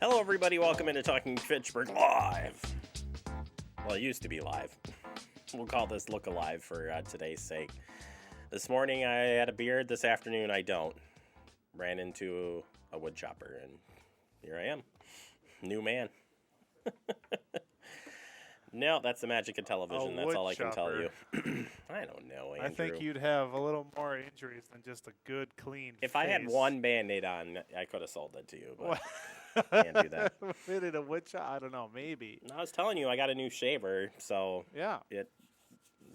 Hello, everybody. Welcome into Talking Fitchburg Live. Well, it used to be live. We'll call this Look Alive for today's sake. This morning I had a beard. This afternoon I don't. Ran into a wood chopper, and here I am. New man. No, that's the magic of television. That's all I can tell you. I don't know, Andrew. I think you'd have a little more injuries than just a good, clean If face. I had one Band-Aid on, I could have sold it to you, but can't do that. Fitted a wood chop? I don't know, maybe. I was telling you, I got a new shaver, so Yeah. it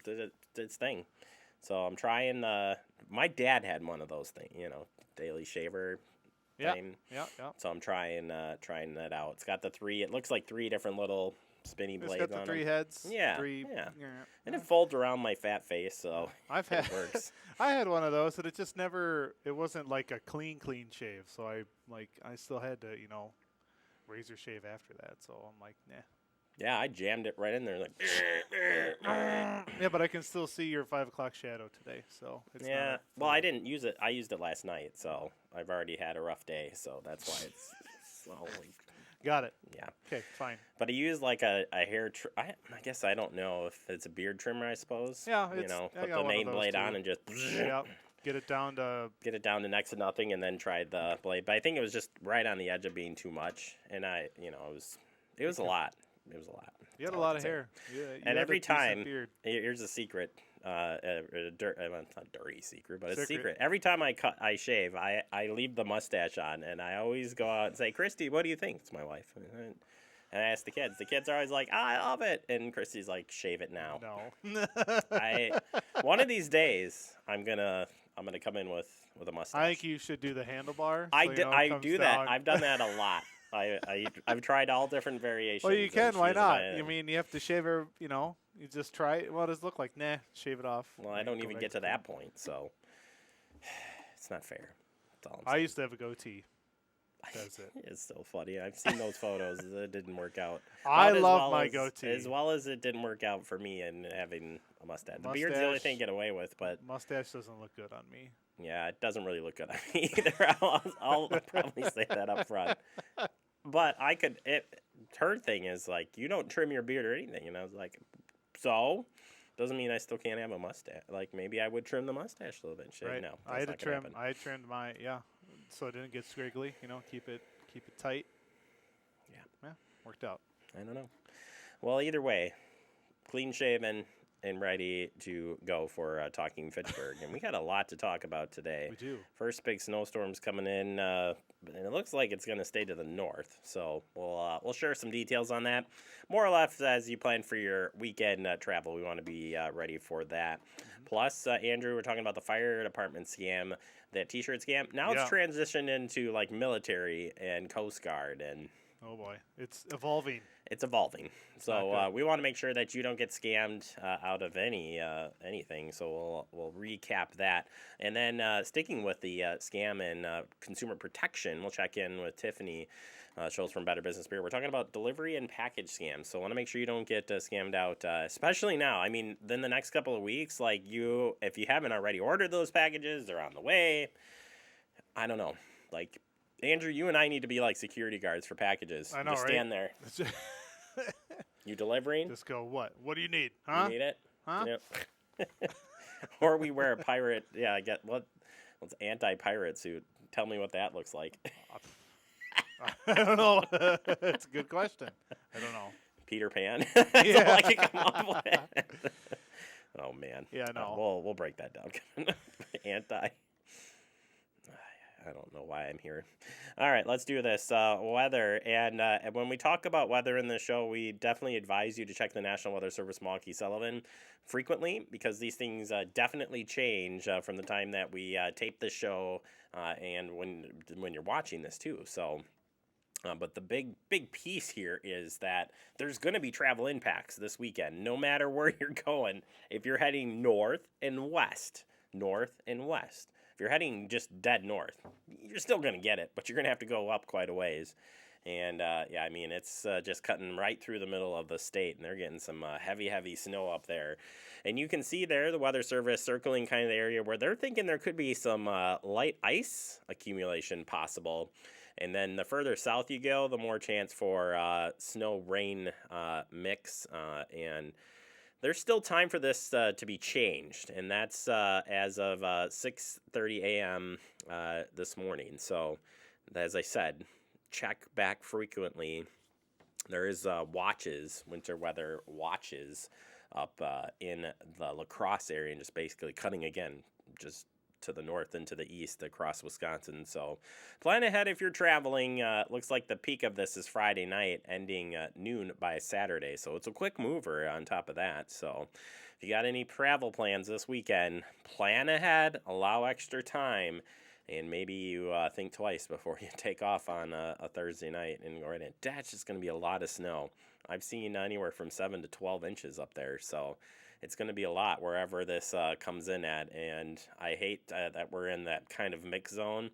did its thing. So I'm trying my dad had one of those things, daily shaver thing. Yeah. So I'm trying that out. It's got the three. It looks like three different little spinny blades It's got on the three them. heads. Yeah, three, yeah. And it folds around my fat face, so I've it had works. I had one of those, and it just never. It wasn't like a clean shave. So I still had to razor shave after that. So I'm like, nah. Yeah, I jammed it right in there, like. Yeah, but I can still see your 5 o'clock shadow today. So it's Yeah. not Well, I didn't use it. I used it last night, so I've already had a rough day. So that's why it's so. Got it. Yeah. Okay, fine. But he used like a hair. I guess I don't know if it's a beard trimmer. I suppose. Yeah, put I the got one of main those blade too. on and just Yeah. Get it down to next to nothing, and then try the blade. But I think it was just right on the edge of being too much, and it was a lot. It was a lot. You had a lot of hair. Yeah, And every time, here's a secret. Not dirty secret, but it's a secret. Every time I shave, I leave the mustache on, and I always go out and say, "Christy, what do you think?" It's my wife. And I ask the kids. The kids are always like, "I love it," and Christy's like, "Shave it now." No. One of these days, I'm gonna come in with a mustache. I think you should do the handlebar. I do that. I've done that a lot. I've tried all different variations. Well, you can. Why not? I mean, you have to shave her. You just try it. What does it look like? Nah, shave it off. Well, I don't even get to that point, so it's not fair. That's all I used to have a goatee. That's it. It's so funny. I've seen those photos. It didn't work out. I love my goatee. As well as it didn't work out for me in having a mustache. The beard's the only thing I get away with, but mustache doesn't look good on me. Yeah, it doesn't really look good on me either. I'll probably say that up front. But her thing is like, you don't trim your beard or anything. And I was like, so? Doesn't mean I still can't have a mustache. Like, maybe I would trim the mustache a little bit. Right. No, I had to trim. I trimmed my so it didn't get squiggly. Keep it tight. Yeah, worked out. I don't know. Well, either way, clean shaven and ready to go for Talking Fitchburg. And we got a lot to talk about today. We do. First big snowstorm's coming in, and it looks like it's going to stay to the north. So we'll share some details on that. More or less as you plan for your weekend travel, we want to be ready for that. Mm-hmm. Plus, Andrew, we're talking about the fire department scam, that T-shirt scam. Now it's transitioned into like military and Coast Guard and. Oh boy, it's evolving. It's evolving. So we want to make sure that you don't get scammed out of anything. So we'll recap that. And then sticking with the scam and consumer protection, we'll check in with Tiffany Schultz from Better Business Bureau. We're talking about delivery and package scams. So I want to make sure you don't get scammed out, especially now. I mean, then the next couple of weeks, like if you haven't already ordered those packages, they're on the way. I don't know. Like, Andrew, you and I need to be like security guards for packages. I know, just stand there. You delivering? Just go, what? What do you need? Huh? You need it? Huh? Yep. Or we wear a pirate. Yeah, what's anti-pirate suit? Tell me what that looks like. I don't know. It's a good question. I don't know. Peter Pan. That's all I can come up with. Oh, man. Yeah, no. We'll break that down. Anti. I don't know why I'm here. All right, let's do this. Weather. And when we talk about weather in the show, we definitely advise you to check the National Weather Service Milwaukee Sullivan frequently, because these things definitely change from the time that we tape the show and when you're watching this too. So, but the big piece here is that there's going to be travel impacts this weekend, no matter where you're going. If you're heading north and west. If you're heading just dead north, you're still going to get it, but you're going to have to go up quite a ways. And, I mean, it's just cutting right through the middle of the state, and they're getting some heavy snow up there. And you can see there the Weather Service circling kind of the area where they're thinking there could be some light ice accumulation possible. And then the further south you go, the more chance for snow-rain mix. And there's still time for this to be changed, and that's as of 6:30 a.m. This morning. So, as I said, check back frequently. There is watches, winter weather watches, up in the La Crosse area, and just basically cutting again, just to the north and to the east across Wisconsin. So plan ahead if you're traveling. Looks like the peak of this is Friday night, ending noon by Saturday. So it's a quick mover on top of that. So if you got any travel plans this weekend, plan ahead, allow extra time, and maybe you think twice before you take off on a Thursday night and go right in. That's just going to be a lot of snow. I've seen anywhere from 7 to 12 inches up there. So it's going to be a lot wherever this comes in at, and I hate that we're in that kind of mix zone.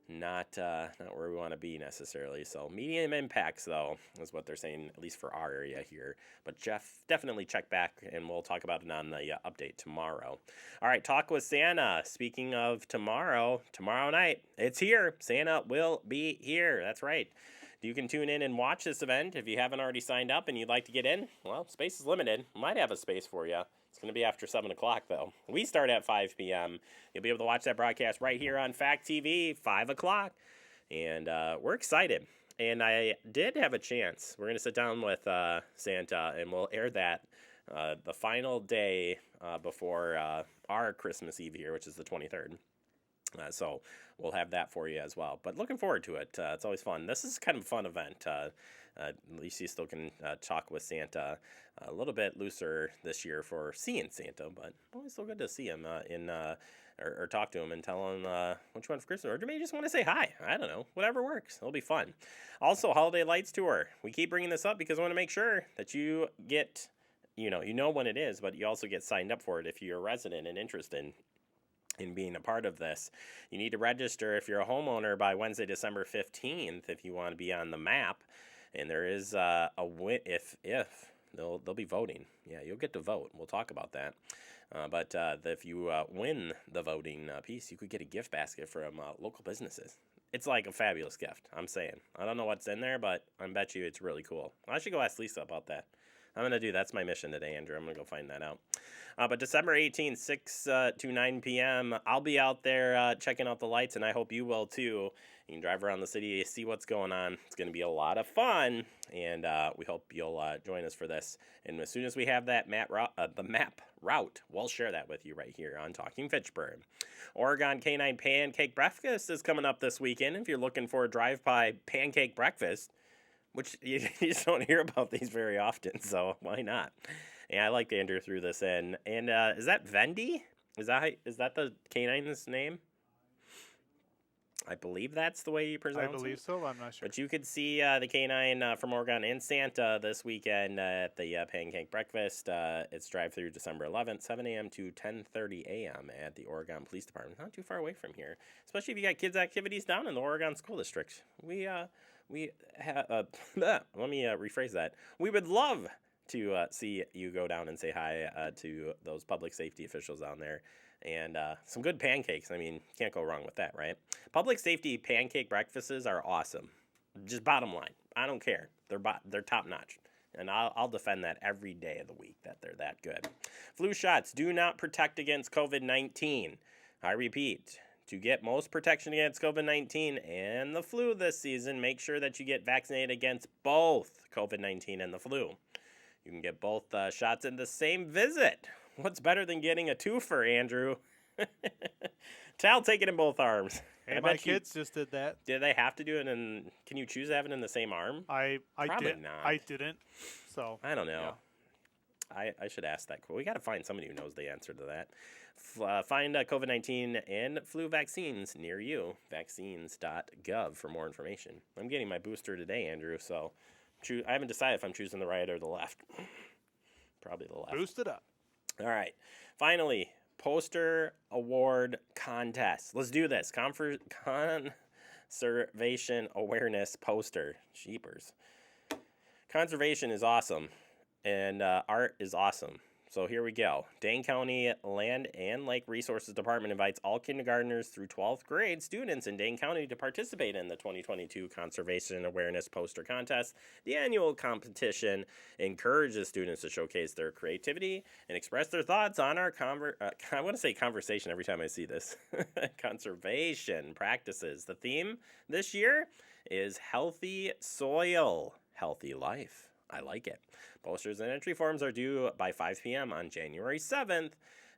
Not where we want to be necessarily. So medium impacts, though, is what they're saying, at least for our area here. But Jeff, definitely check back, and we'll talk about it on the update tomorrow. All right, Talk with Santa. Speaking of tomorrow night, it's here. Santa will be here. That's right. You can tune in and watch this event. If you haven't already signed up and you'd like to get in, well, space is limited. Might have a space for you. It's going to be after 7 o'clock, though. We start at 5 p.m. You'll be able to watch that broadcast right here on Fact TV, 5 o'clock. And we're excited. And I did have a chance. We're going to sit down with Santa, and we'll air that the final day before our Christmas Eve here, which is the 23rd. So we'll have that for you as well. But looking forward to it. It's always fun. This is kind of a fun event. At least you still can talk with Santa a little bit looser this year for seeing Santa, but always still good to see him or talk to him and tell him what you want for Christmas. Or maybe you just want to say hi. I don't know. Whatever works. It'll be fun. Also, Holiday Lights Tour. We keep bringing this up because I want to make sure that you get, you know when it is, but you also get signed up for it if you're a resident and interested in being a part of this. You need to register if you're a homeowner by Wednesday, December 15th, if you want to be on the map. And there is a win if they'll be voting. Yeah, you'll get to vote. We'll talk about that. But if you win the voting piece, you could get a gift basket from local businesses. It's like a fabulous gift, I'm saying. I don't know what's in there, but I bet you it's really cool. I should go ask Lisa about that. I'm going to do that's my mission today, Andrew. I'm going to go find that out. But December 18th, 6 to 9 p.m., I'll be out there checking out the lights, and I hope you will too. You can drive around the city, see what's going on. It's going to be a lot of fun, and we hope you'll join us for this. And as soon as we have that map route, we'll share that with you right here on Talking Fitchburg. Oregon Canine Pancake Breakfast is coming up this weekend. If you're looking for a drive-by pancake breakfast, which you just don't hear about these very often, so why not? And I like Andrew threw this in. And is that Vendy? Is that the canine's name? I believe that's the way you pronounce it. I believe so. I'm not sure. But you could see the canine from Oregon and Santa this weekend at the Pancake Breakfast. It's drive-through December 11th, 7 a.m. to 10:30 a.m. at the Oregon Police Department. Not too far away from here, especially if you got kids' activities down in the Oregon School District. We have let me rephrase that. We would love to see you go down and say hi to those public safety officials down there. And some good pancakes. I mean, can't go wrong with that, right? Public safety pancake breakfasts are awesome. Just bottom line. I don't care. They're top notch. And I'll defend that every day of the week that they're that good. Flu shots do not protect against COVID-19. I repeat, to get most protection against COVID-19 and the flu this season, make sure that you get vaccinated against both COVID-19 and the flu. You can get both shots in the same visit. What's better than getting a twofer, Andrew? I'll take it in both arms. Hey, my kids just did that. Did they have to do it in? Can you choose to have it in the same arm? I Probably did. not. I didn't. So I don't know. Yeah. I should ask that. We got to find somebody who knows the answer to that. Find COVID-19 and flu vaccines near you. Vaccines.gov for more information. I'm getting my booster today, Andrew. So I haven't decided if I'm choosing the right or the left. Probably the left. Boost it up. All right. Finally, poster award contest. Let's do this. Conservation awareness poster. Jeepers. Conservation is awesome, and art is awesome. So here we go. Dane County Land and Lake Resources Department invites all kindergartners through 12th grade students in Dane County to participate in the 2022 Conservation Awareness Poster Contest. The annual competition encourages students to showcase their creativity and express their thoughts on our I want to say conversation every time I see this. Conservation practices. The theme this year is Healthy Soil, Healthy Life. I like it. Posters and entry forms are due by 5 p.m. on January 7th,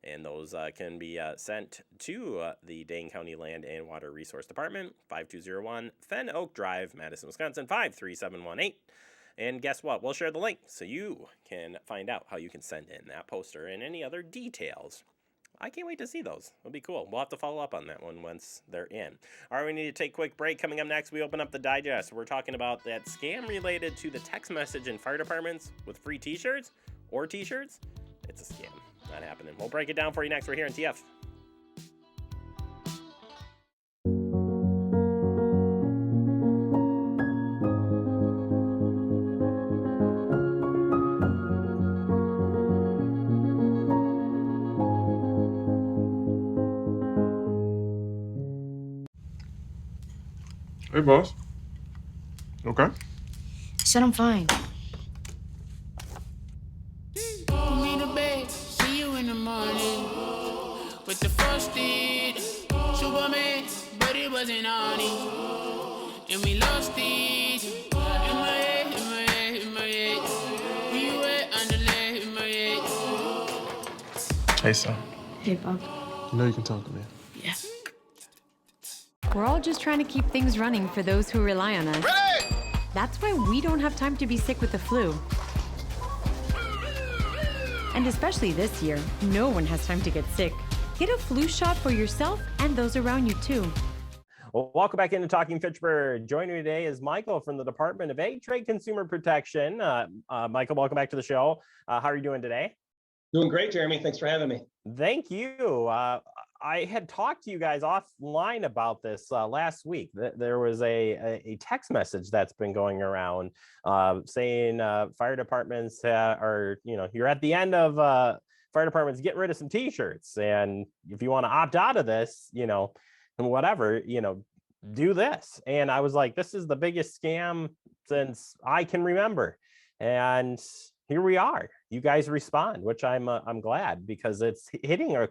and those can be sent to the Dane County Land and Water Resource Department, 5201 Fen Oak Drive, Madison, Wisconsin, 53718. And guess what? We'll share the link so you can find out how you can send in that poster and any other details. I can't wait to see those. It'll be cool. We'll have to follow up on that one once they're in. All right, we need to take a quick break. Coming up next, we open up the digest. We're talking about that scam related to the text message in fire departments with free t-shirts or t-shirts. It's a scam. Not happening. We'll break it down for you next. We're here in TF. Hey, boss. Okay. I said I'm fine. Put me to bed, see you in the morning. With the frosted Superman, but it wasn't on it. And we lost it. In my head, in my head, in my head. Where you at? Underlay, in my head. Hey, son. Hey, Bob. You know you can talk to me. Yeah. We're all just trying to keep things running for those who rely on us. Ready! That's why we don't have time to be sick with the flu. And especially this year, no one has time to get sick. Get a flu shot for yourself and those around you too. Well, welcome back into Talking Fitchburg. Joining me today is Michael from the Department of Ag Trade Consumer Protection. Michael, welcome back to the show. How are you doing today? Doing great, Jeremy. Thanks for having me. Thank you. I had talked to you guys offline about this last week. There was a text message that's been going around saying fire departments are, you're at the end of fire departments, get rid of some t-shirts. And if you want to opt out of this, and whatever, do this. And I was like, this is the biggest scam since I can remember. And here we are. You guys respond, which I'm glad, because it's hitting our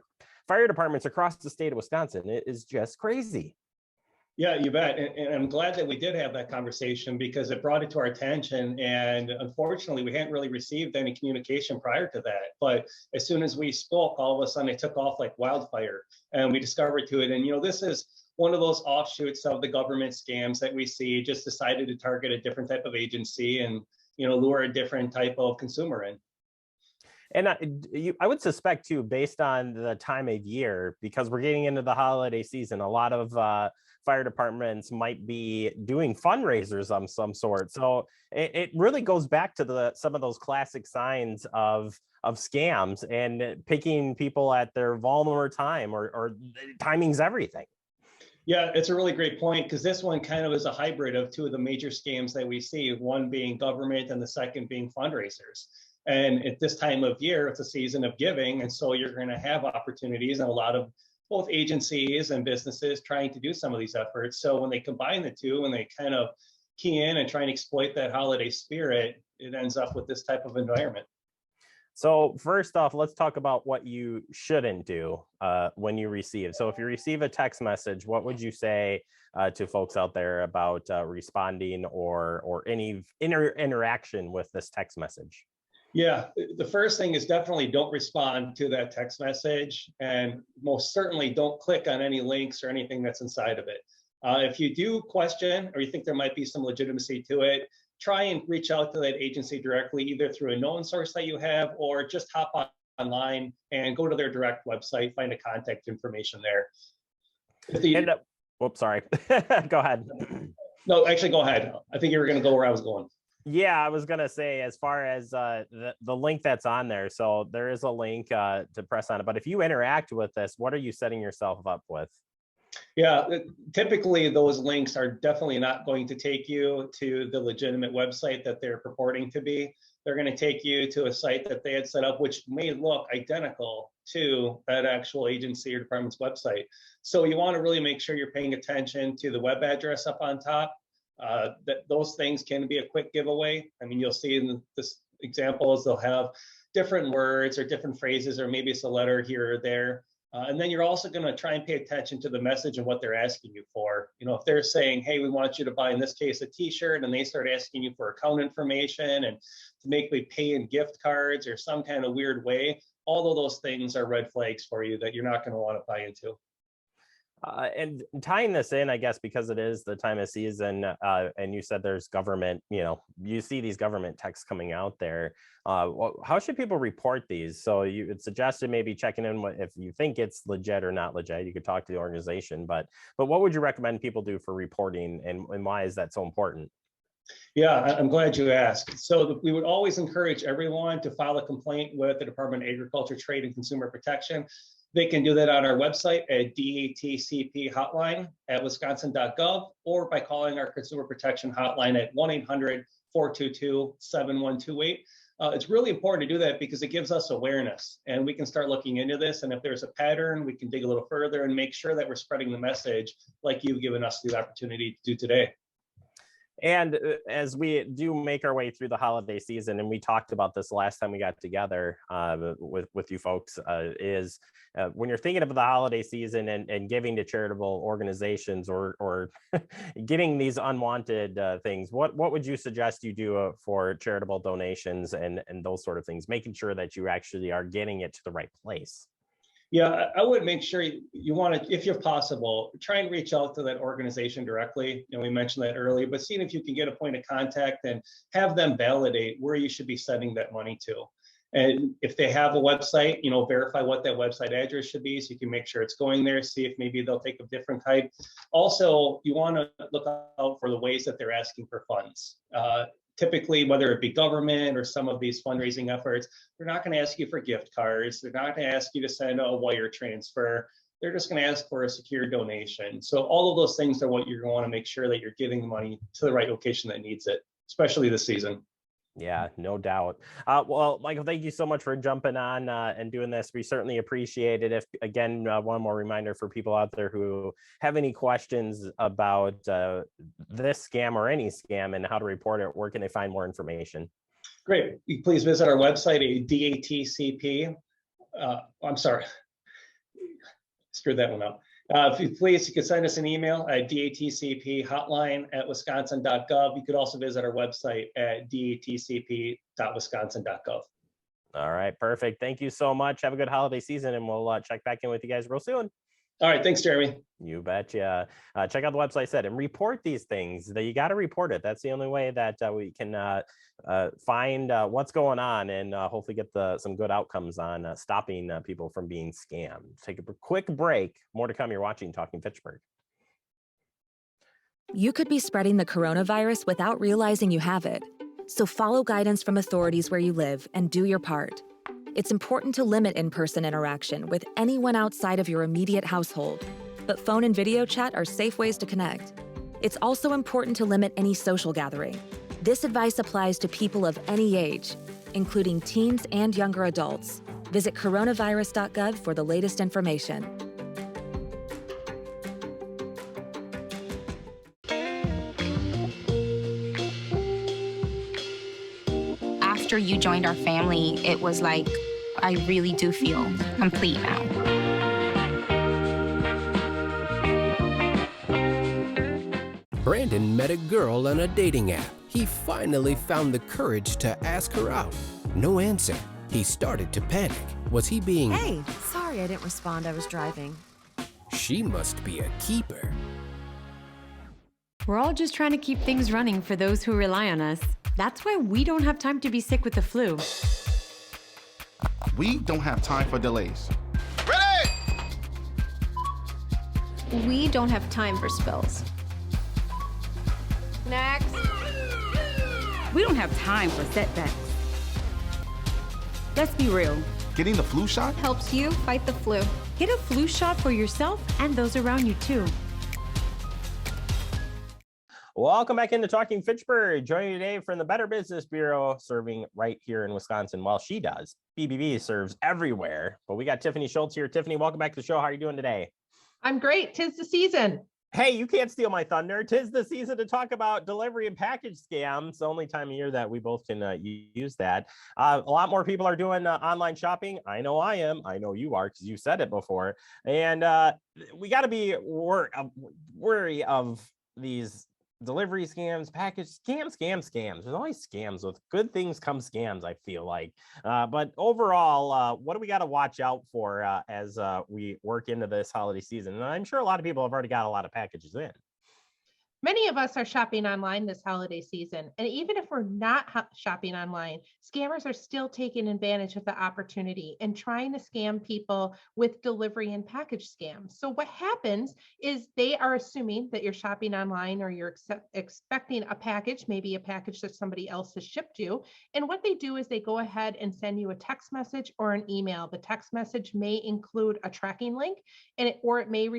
fire departments across the state of Wisconsin. It is just crazy. Yeah, you bet. And I'm glad that we did have that conversation because it brought it to our attention. And unfortunately, we hadn't really received any communication prior to that. But as soon as we spoke, all of a sudden it took off like wildfire and we discovered to it. And, this is one of those offshoots of the government scams that we see, just decided to target a different type of agency and, lure a different type of consumer in. And I would suspect too, based on the time of year, because we're getting into the holiday season, a lot of fire departments might be doing fundraisers of some sort. So it really goes back to some of those classic signs of scams and picking people at their vulnerable time or timing's everything. Yeah, it's a really great point because this one kind of is a hybrid of two of the major scams that we see, one being government and the second being fundraisers. And at this time of year, it's a season of giving. And so you're going to have opportunities and a lot of both agencies and businesses trying to do some of these efforts. So when they combine the two and they kind of key in and try and exploit that holiday spirit, it ends up with this type of environment. So first off, let's talk about what you shouldn't do when you receive. So if you receive a text message, what would you say to folks out there about responding or any interaction with this text message? Yeah, the first thing is definitely don't respond to that text message, and most certainly don't click on any links or anything that's inside of it. If you do question or you think there might be some legitimacy to it, try and reach out to that agency directly, either through a known source that you have or just hop online and go to their direct website, find the contact information there. Whoops, sorry. Go ahead. No, actually, go ahead. I think you were going to go where I was going. Yeah, I was going to say, as far as the link that's on there, so there is a link to press on it. But if you interact with this, what are you setting yourself up with? Yeah, typically those links are definitely not going to take you to the legitimate website that they're purporting to be. They're going to take you to a site that they had set up, which may look identical to that actual agency or department's website. So you want to really make sure you're paying attention to the web address up on top. Those things can be a quick giveaway. I mean, you'll see in this examples, they'll have different words or different phrases, or maybe it's a letter here or there. And then you're also going to try and pay attention to the message and what they're asking you for. You know, if they're saying, hey, we want you to buy, in this case, a t-shirt, and they start asking you for account information and to make me pay in gift cards or some kind of weird way, all of those things are red flags for you that you're not going to want to buy into. And tying this in, I guess, because it is the time of season, and you said there's government, you see these government texts coming out there. How should people report these? So you had suggested maybe checking in if you think it's legit or not legit. You could talk to the organization, but what would you recommend people do for reporting, and why is that so important? Yeah, I'm glad you asked. So we would always encourage everyone to file a complaint with the Department of Agriculture, Trade, and Consumer Protection. They can do that on our website at DATCP hotline at wisconsin.gov, or by calling our consumer protection hotline at 1-800-422-7128. It's really important to do that because it gives us awareness, and we can start looking into this. And if there's a pattern, we can dig a little further and make sure that we're spreading the message like you've given us the opportunity to do today. And as we do make our way through the holiday season, and we talked about this last time we got together with you folks, is when you're thinking of the holiday season and giving to charitable organizations or getting these unwanted things, what would you suggest you do for charitable donations and those sort of things, making sure that you actually are getting it to the right place? Yeah, I would make sure you want to, if you're possible, try and reach out to that organization directly. We mentioned that earlier, but seeing if you can get a point of contact and have them validate where you should be sending that money to. And if they have a website, verify what that website address should be so you can make sure it's going there, see if maybe they'll take a different type. Also, you want to look out for the ways that they're asking for funds. Typically, whether it be government or some of these fundraising efforts, they're not going to ask you for gift cards. They're not going to ask you to send a wire transfer. They're just going to ask for a secure donation. So all of those things are what you're going to want to make sure that you're giving the money to the right location that needs it, especially this season. Yeah, no doubt. Well, Michael, thank you so much for jumping on and doing this. We certainly appreciate it. If again, one more reminder for people out there who have any questions about this scam or any scam and how to report it, where can they find more information? Great. Please visit our website at DATCP. I'm sorry, screwed that one up. If you please, you can send us an email at datcphotline@wisconsin.gov. You could also visit our website at datcp.wisconsin.gov. All right, perfect. Thank you so much. Have a good holiday season, and we'll check back in with you guys real soon. All right, thanks, Jeremy. You betcha. Check out the website and report these things. You got to report it. That's the only way that we can find what's going on and hopefully get some good outcomes on stopping people from being scammed. Take a quick break. More to come. You're watching Talking Fitchburg. You could be spreading the coronavirus without realizing you have it. So follow guidance from authorities where you live and do your part. It's important to limit in-person interaction with anyone outside of your immediate household, but phone and video chat are safe ways to connect. It's also important to limit any social gathering. This advice applies to people of any age, including teens and younger adults. Visit coronavirus.gov for the latest information. After you joined our family, it was like, I really do feel complete now. Brandon met a girl on a dating app. He finally found the courage to ask her out. No answer. He started to panic. Was he being... Hey, sorry I didn't respond. I was driving. She must be a keeper. We're all just trying to keep things running for those who rely on us. That's why we don't have time to be sick with the flu. We don't have time for delays. Ready! We don't have time for spills. Next. We don't have time for setbacks. Let's be real. Getting the flu shot helps you fight the flu. Get a flu shot for yourself and those around you too. Welcome back into Talking Fitchburg. Joining you today from the Better Business Bureau, serving right here in Wisconsin. Well, she does. BBB serves everywhere. But we got Tiffany Schultz here. Tiffany, welcome back to the show. How are you doing today? I'm great. 'Tis the season. Hey, you can't steal my thunder. 'Tis the season to talk about delivery and package scams. The only time of year that we both can use that. A lot more people are doing online shopping. I know I am. I know you are because you said it before. And we got to be wary of these delivery scams, package scams. There's always scams. With good things come scams, I feel like. But overall, what do we got to watch out for as we work into this holiday season? And I'm sure a lot of people have already got a lot of packages in. Many of us are shopping online this holiday season. And even if we're not shopping online, scammers are still taking advantage of the opportunity and trying to scam people with delivery and package scams. So what happens is they are assuming that you're shopping online or you're expecting a package, maybe a package that somebody else has shipped you. And what they do is they go ahead and send you a text message or an email. The text message may include a tracking link, or it may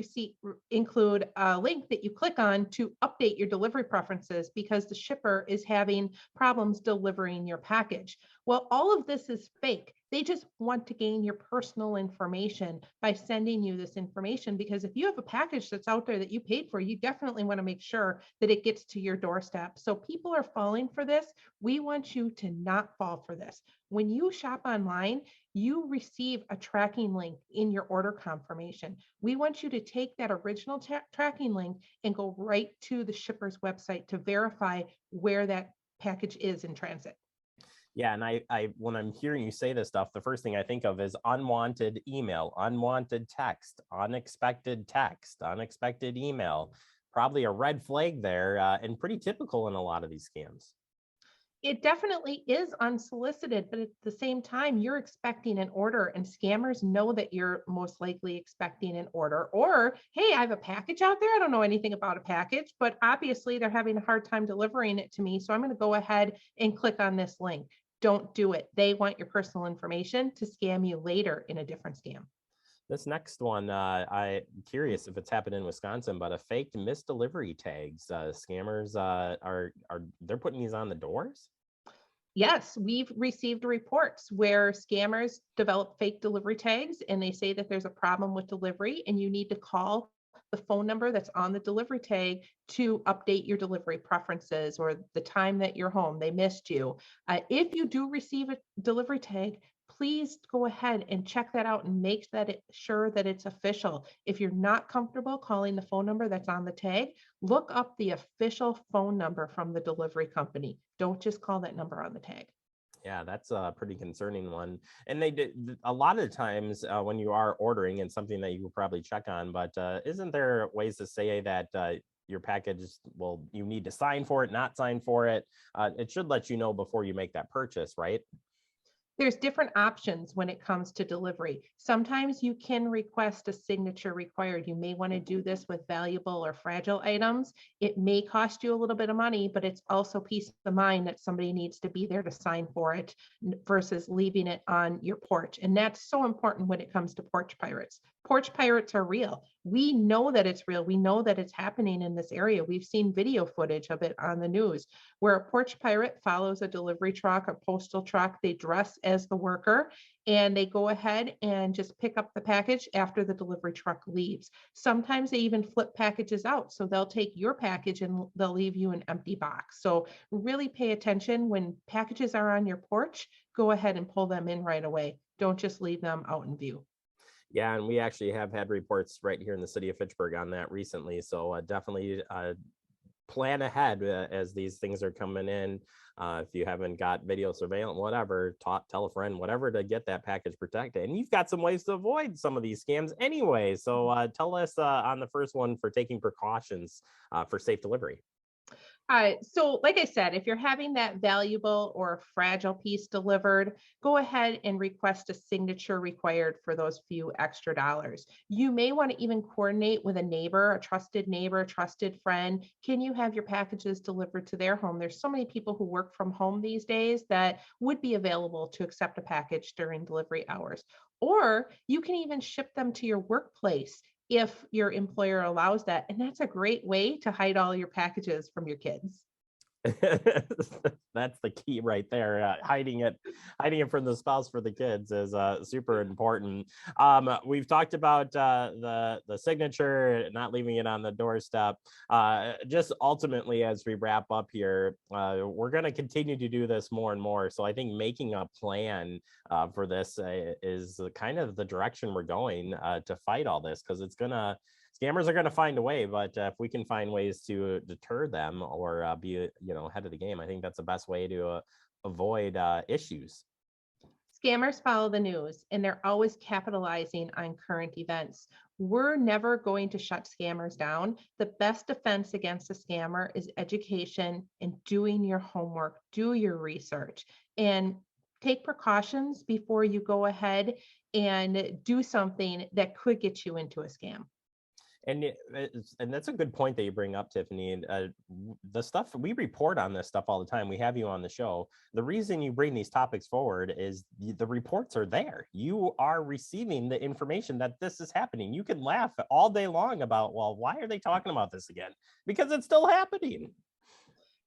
include a link that you click on to update your delivery preferences because the shipper is having problems delivering your package. Well, all of this is fake. They just want to gain your personal information by sending you this information, because if you have a package that's out there that you paid for, you definitely want to make sure that it gets to your doorstep. So people are falling for this. We want you to not fall for this. When you shop online, you receive a tracking link in your order confirmation. We want you to take that original tracking link and go right to the shipper's website to verify where that package is in transit. Yeah, and I when I'm hearing you say this stuff, the first thing I think of is unwanted email, unwanted text, unexpected email. Probably a red flag there, and pretty typical in a lot of these scams. It definitely is unsolicited, but at the same time, you're expecting an order, and scammers know that you're most likely expecting an order. Or, hey, I have a package out there. I don't know anything about a package, but obviously they're having a hard time delivering it to me. So I'm going to go ahead and click on this link. Don't do it. They want your personal information to scam you later in a different scam. This next one, I'm curious if it's happened in Wisconsin, but a faked misdelivery tags. Scammers they're putting these on the doors? Yes, we've received reports where scammers develop fake delivery tags and they say that there's a problem with delivery and you need to call the phone number that's on the delivery tag to update your delivery preferences or the time that you're home. They missed you. If you do receive a delivery tag, please go ahead and check that out and make sure that it's official. If you're not comfortable calling the phone number that's on the tag, look up the official phone number from the delivery company. Don't just call that number on the tag. Yeah, that's a pretty concerning one. And they did a lot of times when you are ordering, and something that you will probably check on, but isn't there ways to say that your package, well, you need to sign for it, not sign for it? It should let you know before you make that purchase, right? There's different options when it comes to delivery. Sometimes you can request a signature required. You may want to do this with valuable or fragile items. It may cost you a little bit of money, but it's also peace of mind that somebody needs to be there to sign for it versus leaving it on your porch. And that's so important when it comes to porch pirates. Porch pirates are real. We know that it's real. We know that it's happening in this area. We've seen video footage of it on the news where a porch pirate follows a delivery truck, a postal truck. They dress as the worker and they go ahead and just pick up the package after the delivery truck leaves. Sometimes they even flip packages out. So they'll take your package and they'll leave you an empty box. So really pay attention when packages are on your porch. Go ahead and pull them in right away. Don't just leave them out in view. Yeah, and we actually have had reports right here in the city of Fitchburg on that recently. So definitely plan ahead as these things are coming in. If you haven't got video surveillance, whatever, tell a friend, whatever, to get that package protected. And you've got some ways to avoid some of these scams anyway. So tell us on the first one for taking precautions for safe delivery. So like I said, if you're having that valuable or fragile piece delivered, go ahead and request a signature required for those few extra dollars. You may want to even coordinate with a neighbor, a trusted friend. Can you have your packages delivered to their home? There's so many people who work from home these days that would be available to accept a package during delivery hours. Or you can even ship them to your workplace if your employer allows that. And that's a great way to hide all your packages from your kids. That's the key right there. Hiding it from the spouse for the kids is super important. We've talked about the signature, not leaving it on the doorstep. Just ultimately, as we wrap up here, we're going to continue to do this more and more. So I think making a plan for this is kind of the direction we're going to fight all this, because scammers are going to find a way, but if we can find ways to deter them or be ahead of the game, I think that's the best way to avoid issues. Scammers follow the news, and they're always capitalizing on current events. We're never going to shut scammers down. The best defense against a scammer is education and doing your homework, do your research, and take precautions before you go ahead and do something that could get you into a scam. And that's a good point that you bring up, Tiffany. The stuff we report on this stuff all the time. We have you on the show. The reason you bring these topics forward is the reports are there. You are receiving the information that this is happening. You can laugh all day long about, well, why are they talking about this again? Because it's still happening.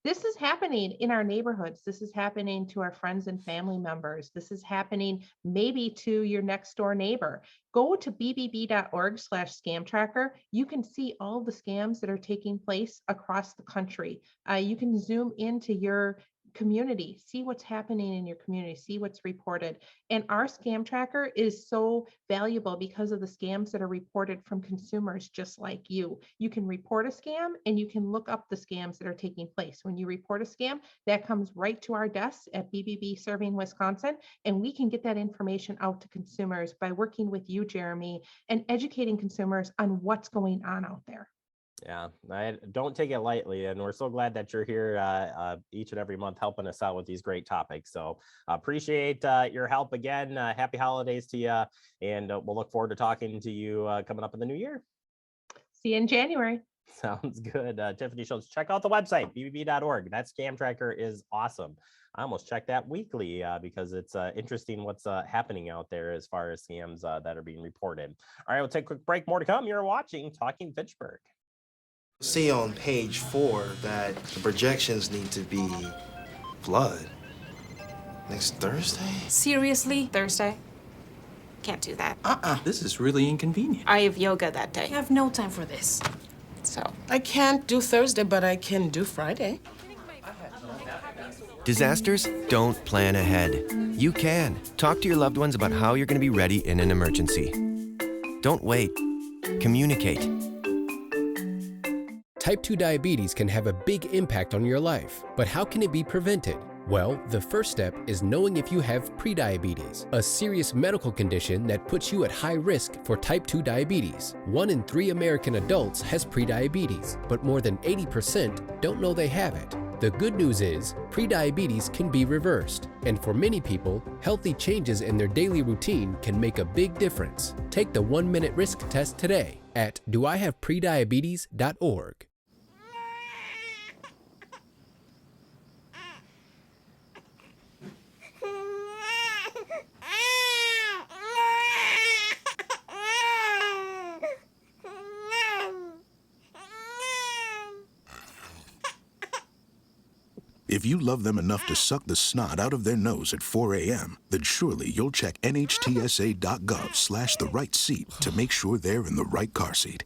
This is happening in our neighborhoods. This is happening to our friends and family members. This is happening maybe to your next door neighbor. Go to bbb.org/scam tracker. You can see all the scams that are taking place across the country. You can zoom into your community, see what's happening in your community, see what's reported. And our scam tracker is so valuable because of the scams that are reported from consumers just like you. You can report a scam and you can look up the scams that are taking place. When you report a scam, that comes right to our desks at BBB Serving Wisconsin, and we can get that information out to consumers by working with you, Jeremy, and educating consumers on what's going on out there. Yeah, I don't take it lightly, and we're so glad that you're here each and every month helping us out with these great topics. So appreciate your help again. Happy holidays to you, and we'll look forward to talking to you coming up in the new year. See you in January. Sounds good. Tiffany Schultz, check out the website, bbb.org. That scam tracker is awesome. I almost check that weekly because it's interesting what's happening out there as far as scams that are being reported. All right, we'll take a quick break. More to come. You're watching Talking Fitchburg. See on page 4 that the projections need to be flood next Thursday. Seriously? Thursday? Can't do that. This is really inconvenient. I have yoga that day. I have no time for this. So I can't do Thursday, but I can do Friday. Disasters don't plan ahead. You can. Talk to your loved ones about how you're going to be ready in an emergency. Don't wait. Communicate. Type 2 diabetes can have a big impact on your life, but how can it be prevented? Well, the first step is knowing if you have prediabetes, a serious medical condition that puts you at high risk for type 2 diabetes. 1 in 3 American adults has prediabetes, but more than 80% don't know they have it. The good news is, prediabetes can be reversed, and for many people, healthy changes in their daily routine can make a big difference. Take the 1-minute risk test today at doihaveprediabetes.org. If you love them enough to suck the snot out of their nose at 4 a.m., then surely you'll check nhtsa.gov/the right seat to make sure they're in the right car seat.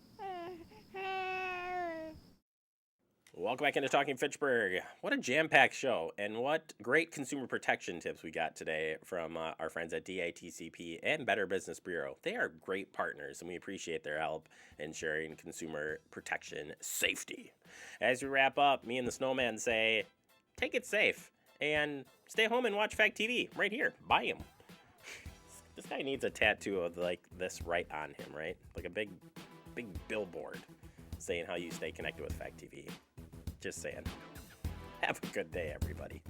Welcome back into Talking Fitchburg. What a jam-packed show, and what great consumer protection tips we got today from our friends at DITCP and Better Business Bureau. They are great partners, and we appreciate their help in sharing consumer protection safety. As we wrap up, me and the Snowman say, take it safe and stay home and watch Fact TV right here. Buy him. This guy needs a tattoo of like this right on him, right? Like a big billboard saying how you stay connected with Fact TV. Just saying. Have a good day, everybody.